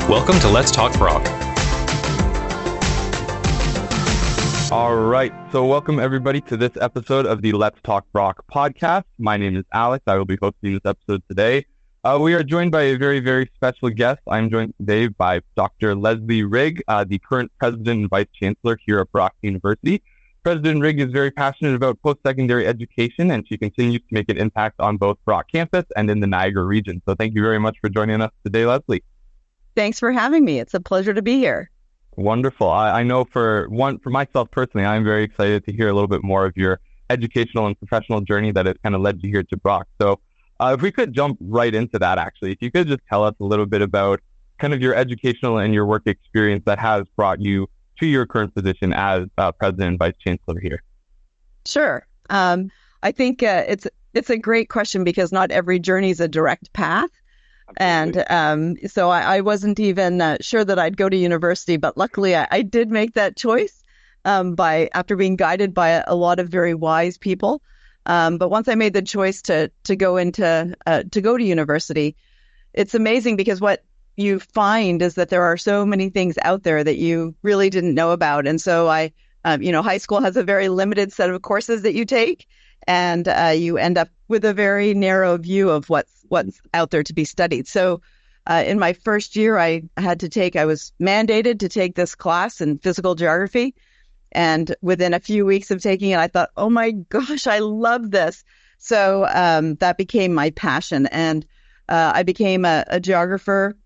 Welcome to Let's Talk Brock. All right, so welcome everybody to this episode of the Let's Talk Brock podcast. My name is Alex. I will be hosting this episode today. We are joined by a very, very special guest. I'm joined today by Dr. Lesley Rigg, the current president and vice-chancellor here at Brock University. President Rigg is very passionate about post-secondary education, and she continues to make an impact on both Brock campus and in the Niagara region. So thank you very much for joining us today, Lesley. Thanks for having me. It's a pleasure to be here. Wonderful. I know for myself personally, I'm very excited to hear a little bit more of your educational and professional journey that has kind of led you here to Brock. So if we could jump right into that, actually, if you could just tell us a little bit about kind of your educational and your work experience that has brought you to your current position as president and vice chancellor here. Sure. I think it's a great question because not every journey is a direct path. Absolutely. And so I wasn't even sure that I'd go to university, but luckily I did make that choice after being guided by a lot of very wise people. But once I made the choice to go to university, it's amazing because what you find is that there are so many things out there that you really didn't know about. And so high school has a very limited set of courses that you take, and you end up with a very narrow view of what's out there to be studied. So in my first year, I was mandated to take this class in physical geography. And within a few weeks of taking it, I thought, oh my gosh, I love this. So that became my passion. And I became a geographer.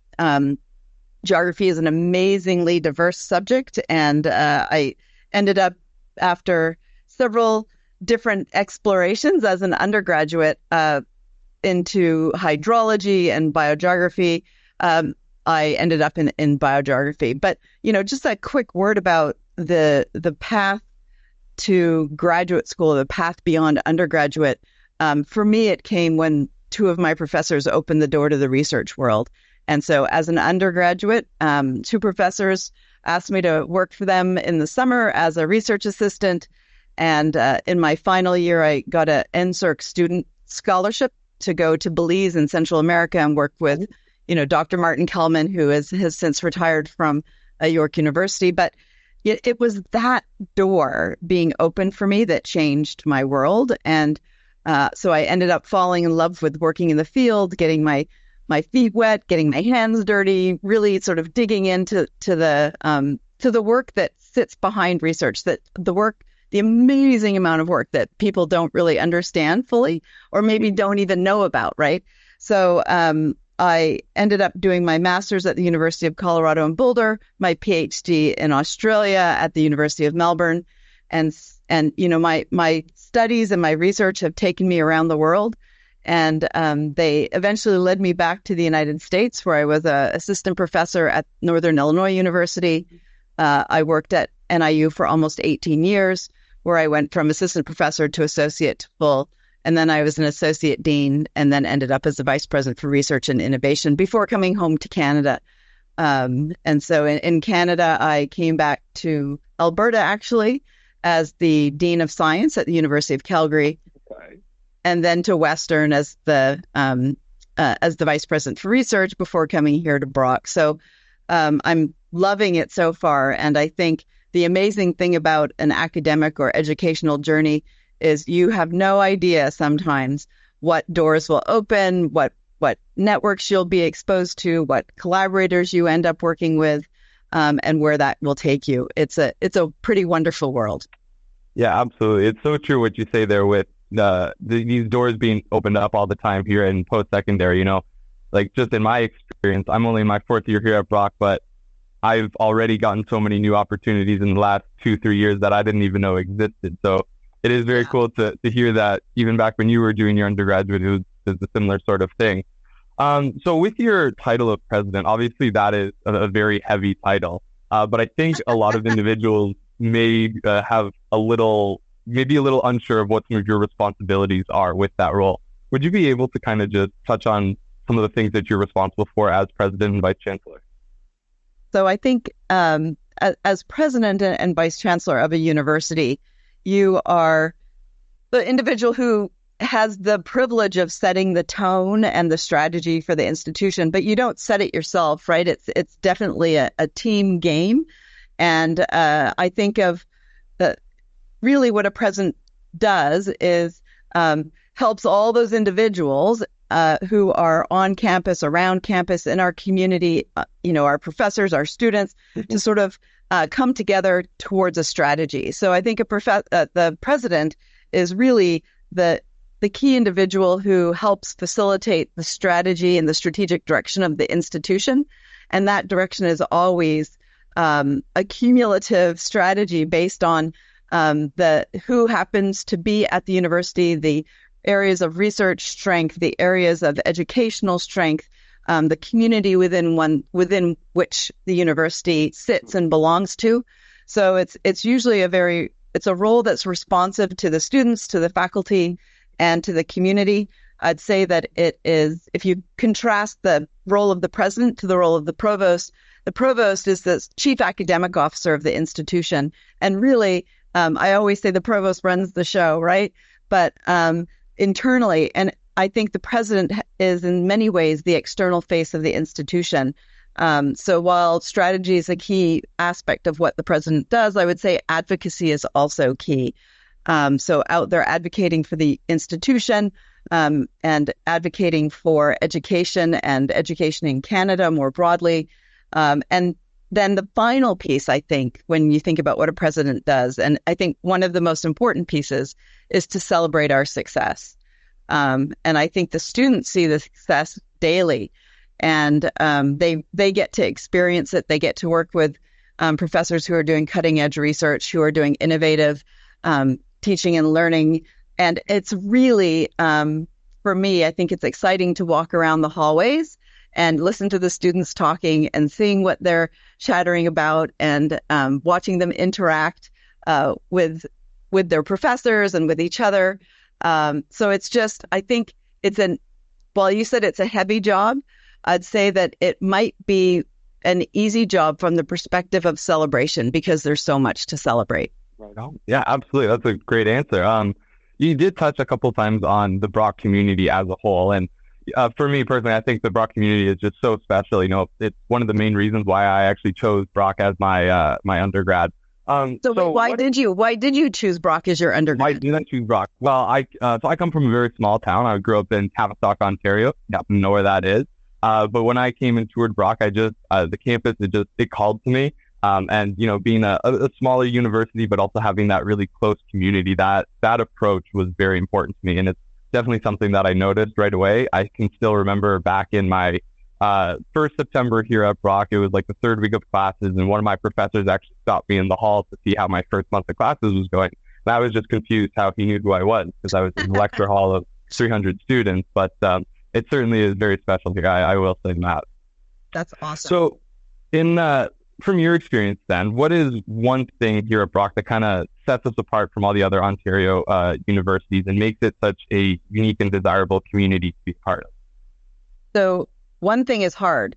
Geography is an amazingly diverse subject. And I ended up, after several different explorations as an undergraduate into hydrology and biogeography, I ended up in biogeography. But, just a quick word about the path to graduate school, the path beyond undergraduate. For me, it came when two of my professors opened the door to the research world. And so as an undergraduate, two professors asked me to work for them in the summer as a research assistant. And in my final year, I got an NSERC student scholarship to go to Belize in Central America and work with, Dr. Martin Kellman, who has since retired from York University. But it was that door being open for me that changed my world. And so I ended up falling in love with working in the field, getting my feet wet, getting my hands dirty, really sort of digging into the work that sits behind research, the amazing amount of work that people don't really understand fully, or maybe don't even know about, right? So I ended up doing my master's at the University of Colorado in Boulder, my PhD in Australia at the University of Melbourne, and my studies and my research have taken me around the world, and they eventually led me back to the United States, where I was an assistant professor at Northern Illinois University. I worked at NIU for almost 18 years, where I went from assistant professor to associate to full. And then I was an associate dean and then ended up as the vice president for research and innovation before coming home to Canada. And so in Canada, I came back to Alberta, actually, as the dean of science at the University of Calgary, okay, and then to Western as the vice president for research before coming here to Brock. So I'm loving it so far. And I think the amazing thing about an academic or educational journey is you have no idea sometimes what doors will open, what networks you'll be exposed to, what collaborators you end up working with, and where that will take you. It's a pretty wonderful world. Yeah, absolutely. It's so true what you say there with these doors being opened up all the time here in post-secondary. Like just in my experience, I'm only in my fourth year here at Brock, but I've already gotten so many new opportunities in the last 2-3 years that I didn't even know existed. So it is very cool to hear that even back when you were doing your undergraduate, it was a similar sort of thing. So with your title of president, obviously that is a very heavy title. But I think a lot of individuals may have maybe a little unsure of what some of your responsibilities are with that role. Would you be able to kind of just touch on some of the things that you're responsible for as president and vice chancellor? So I think as president and vice chancellor of a university, you are the individual who has the privilege of setting the tone and the strategy for the institution, but you don't set it yourself, right? It's definitely a team game. And I think of really what a president does is helps all those individuals who are on campus, around campus, in our community, our professors, our students, to sort of come together towards a strategy. So I think the president is really the key individual who helps facilitate the strategy and the strategic direction of the institution. And that direction is always a cumulative strategy based on who happens to be at the university, the areas of research strength, the areas of educational strength, the community within which the university sits and belongs to. So it's usually it's a role that's responsive to the students, to the faculty, and to the community. I'd say that it is, if you contrast the role of the president to the role of the provost is the chief academic officer of the institution. And really, I always say the provost runs the show, right? But internally, and I think the president is in many ways the external face of the institution. So while strategy is a key aspect of what the president does, I would say advocacy is also key. So out there advocating for the institution and advocating for education and education in Canada more broadly. And then the final piece, I think, when you think about what a president does, and I think one of the most important pieces is to celebrate our success. And I think the students see the success daily, and they get to experience it. They get to work with professors who are doing cutting edge research, who are doing innovative teaching and learning. And it's really, for me, I think it's exciting to walk around the hallways and listen to the students talking and seeing what they're chattering about, and watching them interact with their professors and with each other. So it's just, I think while you said it's a heavy job, I'd say that it might be an easy job from the perspective of celebration, because there's so much to celebrate. Right on. Yeah, absolutely. That's a great answer. You did touch a couple times on the Brock community as a whole. And for me personally, I think the Brock community is just so special. You know, it's one of the main reasons why I actually chose Brock as my my undergrad. Why did you choose Brock as your undergrad? Why did I choose Brock? Well, I come from a very small town. I grew up in Tavistock, Ontario. You happen to know where that is. But when I came and toured Brock, the campus, it called to me. And, being a smaller university, but also having that really close community, that approach was very important to me. And it's definitely something that I noticed right away. I can still remember back in my first September here at Brock, it was like the third week of classes, and one of my professors actually stopped me in the hall to see how my first month of classes was going. And I was just confused how he knew who I was, because I was in the lecture hall of 300 students. But it certainly is very special here. I will say that. That's awesome. So from your experience then, what is one thing here at Brock that kind of sets us apart from all the other Ontario universities and makes it such a unique and desirable community to be part of? So one thing is hard.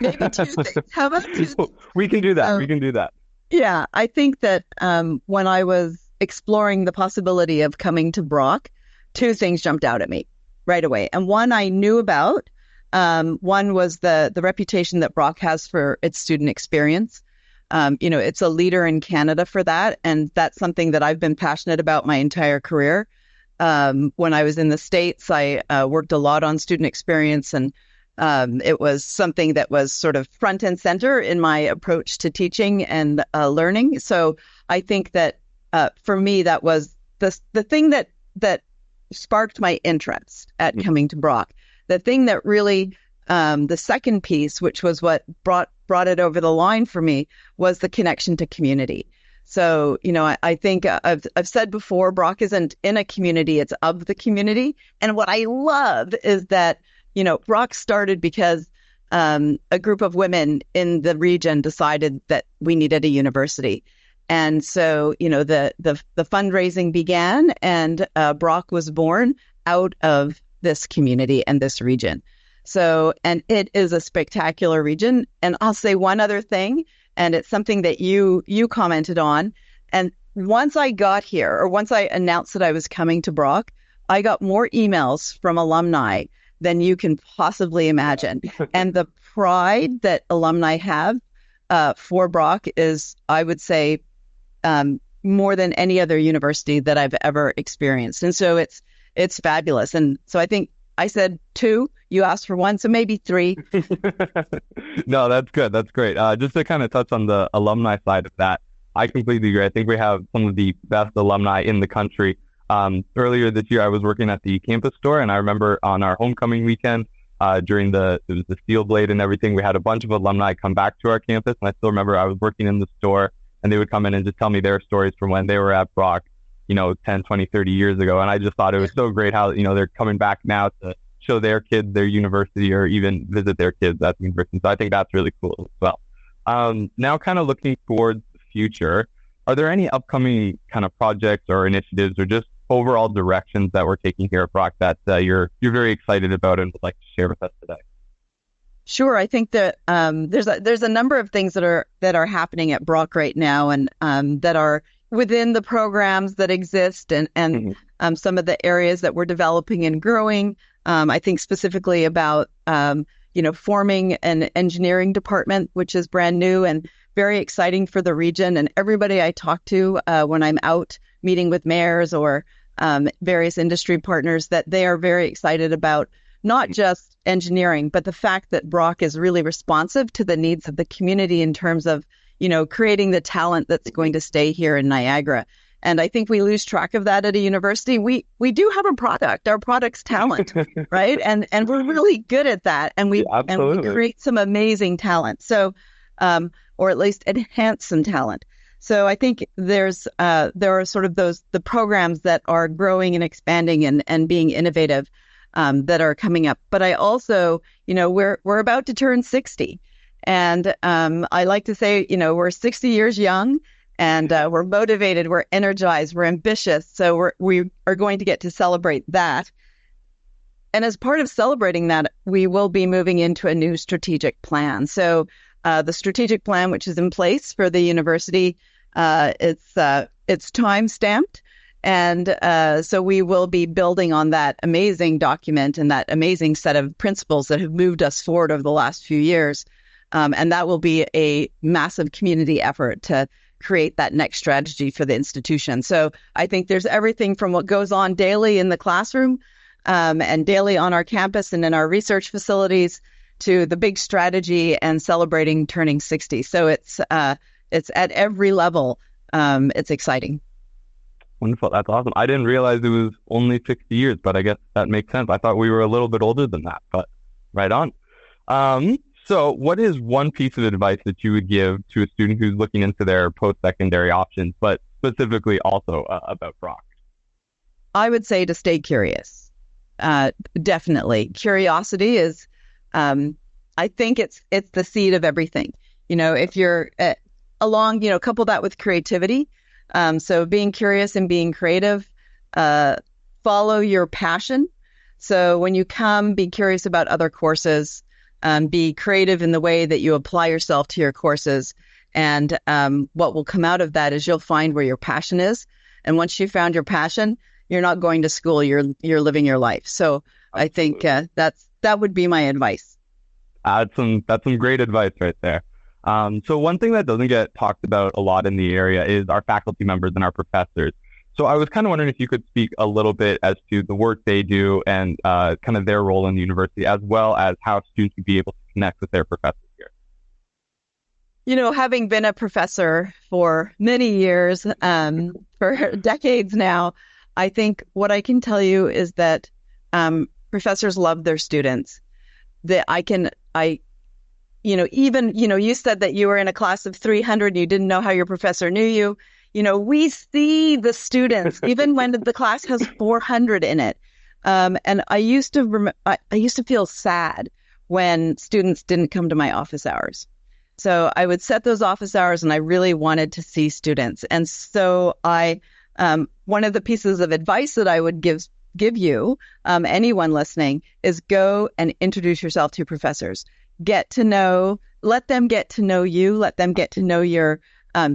Maybe two things. How about two things? We can do that. Yeah, I think that when I was exploring the possibility of coming to Brock, two things jumped out at me right away. And one I knew about. One was the reputation that Brock has for its student experience. It's a leader in Canada for that. And that's something that I've been passionate about my entire career. When I was in the States, I worked a lot on student experience, and it was something that was sort of front and center in my approach to teaching and learning. So I think that for me, that was the thing that sparked my interest at coming to Brock. The thing that really, the second piece, which was what brought it over the line for me, was the connection to community. So, I think I've said before, Brock isn't in a community, it's of the community. And what I love is that, Brock started because a group of women in the region decided that we needed a university. And so, the fundraising began, and Brock was born out of this community and this region. So, and it is a spectacular region. And I'll say one other thing, and it's something that you commented on. And once I got here, or once I announced that I was coming to Brock, I got more emails from alumni than you can possibly imagine. And the pride that alumni have for Brock is, I would say, more than any other university that I've ever experienced. And so it's fabulous. And so I think I said 2, you asked for 1, so maybe 3. No, that's good. That's great. Just to kind of touch on the alumni side of that, I completely agree. I think we have some of the best alumni in the country. Earlier this year, I was working at the campus store, and I remember on our homecoming weekend, during it was the Steel Blade and everything, we had a bunch of alumni come back to our campus, and I still remember I was working in the store, and they would come in and just tell me their stories from when they were at Brock, 10, 20, 30 years ago. And I just thought it was so great how, they're coming back now to show their kids their university or even visit their kids at the university. So I think that's really cool as well. Now kind of looking towards the future, are there any upcoming kind of projects or initiatives or just overall directions that we're taking here at Brock that you're very excited about and would like to share with us today? Sure. I think that there's a number of things that are happening at Brock right now, and that are within the programs that exist, and some of the areas that we're developing and growing. I think specifically about forming an engineering department, which is brand new and very exciting for the region. And everybody I talk to when I'm out meeting with mayors or various industry partners, that they are very excited about not just engineering, but the fact that Brock is really responsive to the needs of the community in terms of, creating the talent that's going to stay here in Niagara. And I think we lose track of that at a university. We do have a product. Our product's talent, right? And we're really good at that. And we create some amazing talent. So, or at least enhance some talent. So I think there are sort of the programs that are growing and expanding and being innovative that are coming up. But I also, we're about to turn 60. And I like to say, we're 60 years young, and we're motivated, we're energized, we're ambitious. So we are going to get to celebrate that. And as part of celebrating that, we will be moving into a new strategic plan. So the strategic plan, which is in place for the university, it's time stamped. And so we will be building on that amazing document and that amazing set of principles that have moved us forward over the last few years. And that will be a massive community effort to create that next strategy for the institution. So I think there's everything from what goes on daily in the classroom and daily on our campus and in our research facilities to the big strategy and celebrating turning 60. So it's at every level. It's exciting. Wonderful. That's awesome. I didn't realize it was only 60 years, but I guess that makes sense. I thought we were a little bit older than that, but right on. So what is one piece of advice that you would give to a student who's looking into their post-secondary options, but specifically also about Brock? I would say to stay curious. Definitely. Curiosity is, I think it's the seed of everything. If you're couple that with creativity. So being curious and being creative, follow your passion. So when you come, be curious about other courses, be creative in the way that you apply yourself to your courses. And what will come out of that is you'll find where your passion is. And once you found your passion, you're not going to school, you're living your life. So I think that would be my advice. That's some great advice right there. So one thing that doesn't get talked about a lot in the area is our faculty members and our professors. So I was kind of wondering if you could speak a little bit as to the work they do and kind of their role in the university, as well as how students would be able to connect with their professors here. Having been a professor for many years, for decades now, I think what I can tell you is that professors love their students. That you said that you were in a class of 300 and you didn't know how your professor knew you. We see the students, even when the class has 400 in it. And I used to feel sad when students didn't come to my office hours. So I would set those office hours and I really wanted to see students. And so one of the pieces of advice that I would give you, anyone listening, is go and introduce yourself to professors. Let them get to know you, let them get to know your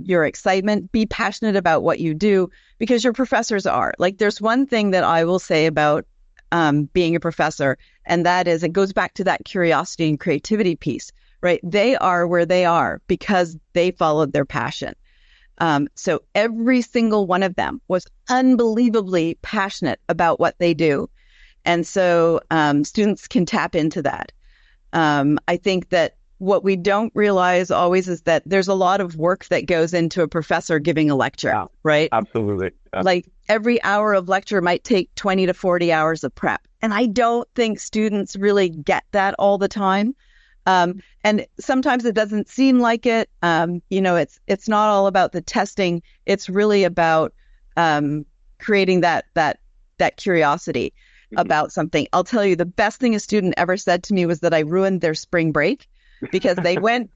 your excitement. Be passionate about what you do, because your professors are. Like, there's one thing that I will say about being a professor, and that is it goes back to that curiosity and creativity piece, right? They are where they are because they followed their passion. So every single one of them was unbelievably passionate about what they do. And so students can tap into that. I think that what we don't realize always is that there's a lot of work that goes into a professor giving a lecture, Yeah, right? absolutely. Yeah. Like, every hour of lecture might take 20 to 40 hours of prep. And I don't think students really get that all the time. And sometimes it doesn't seem like it. It's not all about the testing. It's really about creating that curiosity about something. I'll tell you, the best thing a student ever said to me was that I ruined their spring break, because they went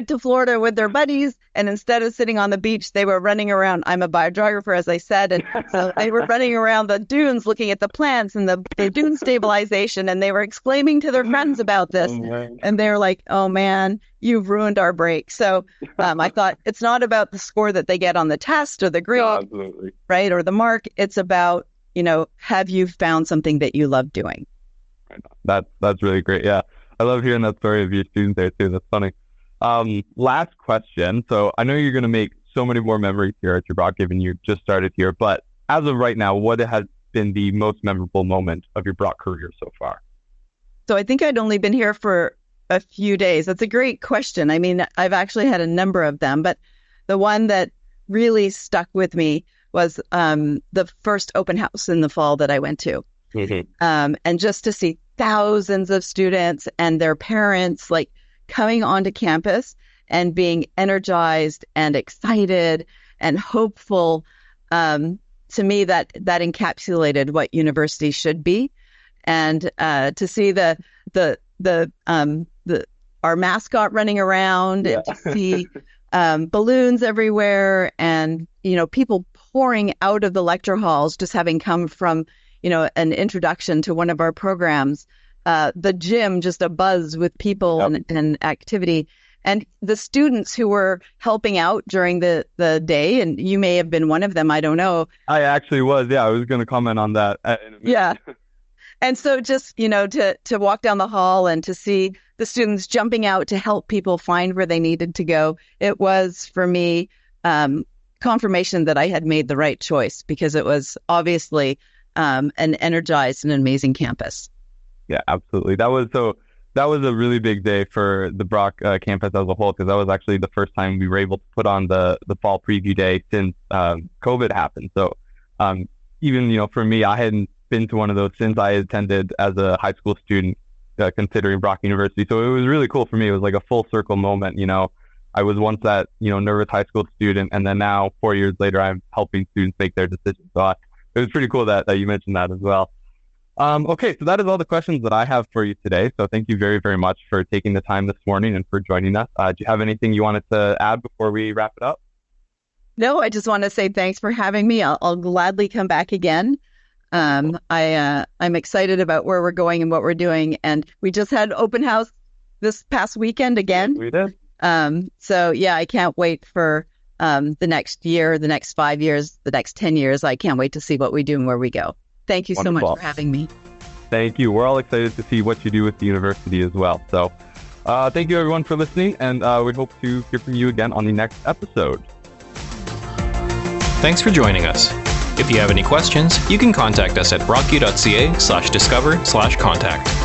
to Florida with their buddies, and instead of sitting on the beach, they were running around. I'm a biographer, as I said, and so they were running around the dunes looking at the plants and the dune stabilization, and they were exclaiming to their friends about this. And they were like, "Oh man, you've ruined our break." So I thought, it's not about the score that they get on the test or the grade, Absolutely. right, or the mark. It's about, have you found something that you love doing? That's really great. Yeah. I love hearing that story of your students there too. That's funny. Last question. So I know you're going to make so many more memories here at your Brock, given you just started here, but as of right now, what has been the most memorable moment of your Brock career so far? So I think I'd only been here for a few days. That's a great question. I mean, I've actually had a number of them, but the one that really stuck with me was the first open house in the fall that I went to. Mm-hmm. And just to see thousands of students and their parents like coming onto campus and being energized and excited and hopeful, to me that encapsulated what university should be. And to see our mascot running around, and to see balloons everywhere, and people pouring out of the lecture halls, just having come from an introduction to one of our programs, the gym just abuzz with people. Yep. and activity, and the students who were helping out during the day, and you may have been one of them, I don't know. I actually was. Yeah, I was going to comment on that in a minute. Yeah. And so just, to walk down the hall and to see the students jumping out to help people find where they needed to go, it was, for me, confirmation that I had made the right choice, because it was obviously an energized and amazing campus. Yeah, absolutely. That was a really big day for the Brock campus as a whole, because that was actually the first time we were able to put on the fall preview day since COVID happened. So even, for me, I hadn't been to one of those since I attended as a high school student, considering Brock University. So it was really cool for me. It was like a full circle moment. I was once that, nervous high school student, and then now 4 years later, I'm helping students make their decisions. So it was pretty cool that you mentioned that as well. Okay, so that is all the questions that I have for you today. So thank you very, very much for taking the time this morning and for joining us. Do you have anything you wanted to add before we wrap it up? No, I just want to say thanks for having me. I'll gladly come back again. I'm excited about where we're going and what we're doing. And we just had open house this past weekend again. We did. So yeah, I can't wait for the next year, the next 5 years, the next 10 years. I can't wait to see what we do and where we go. Thank you so much for having me. Thank you. We're all excited to see what you do with the university as well. So thank you everyone for listening, and we hope to hear from you again on the next episode. Thanks for joining us. If you have any questions, you can contact us at brocku.ca/discover/contact.